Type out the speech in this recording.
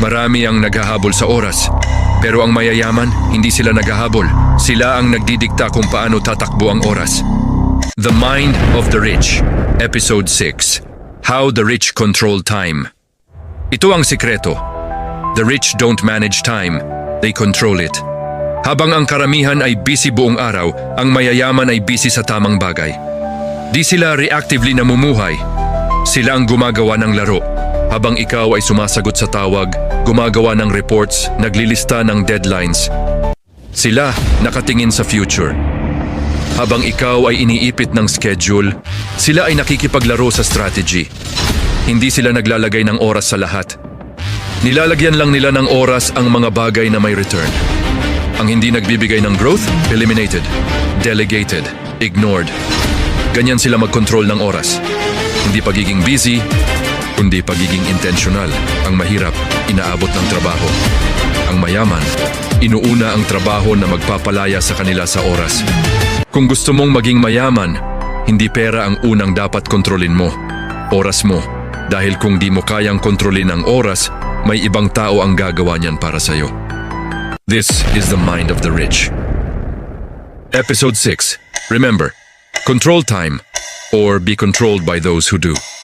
Marami ang naghahabol sa oras. Pero ang mayayaman, hindi sila naghahabol. Sila ang nagdidikta kung paano tatakbo ang oras. The Mind of the Rich, Episode 6. How the Rich Control Time. Ito ang sikreto. The rich don't manage time, they control it. Habang ang karamihan ay busy buong araw, ang mayayaman ay busy sa tamang bagay. Di sila reactively namumuhay. Sila ang gumagawa ng laro. Habang ikaw ay sumasagot sa tawag, gumagawa ng reports, naglilista ng deadlines. Sila nakatingin sa future. Habang ikaw ay iniipit ng schedule, sila ay nakikipaglaro sa strategy. Hindi sila naglalagay ng oras sa lahat. Nilalagyan lang nila ng oras ang mga bagay na may return. Ang hindi nagbibigay ng growth, eliminated, delegated, ignored. Ganyan sila mag-control ng oras. Hindi pagiging busy, kundi pagiging intentional. Ang mahirap, inaabot ng trabaho. Ang mayaman, inuuna ang trabaho na magpapalaya sa kanila sa oras. Kung gusto mong maging mayaman, hindi pera ang unang dapat kontrolin mo. Oras mo. Dahil kung di mo kayang kontrolin ang oras, may ibang tao ang gagawa niyan para sa'yo. This is the Mind of the Rich. Episode 6. Remember, control time or be controlled by those who do.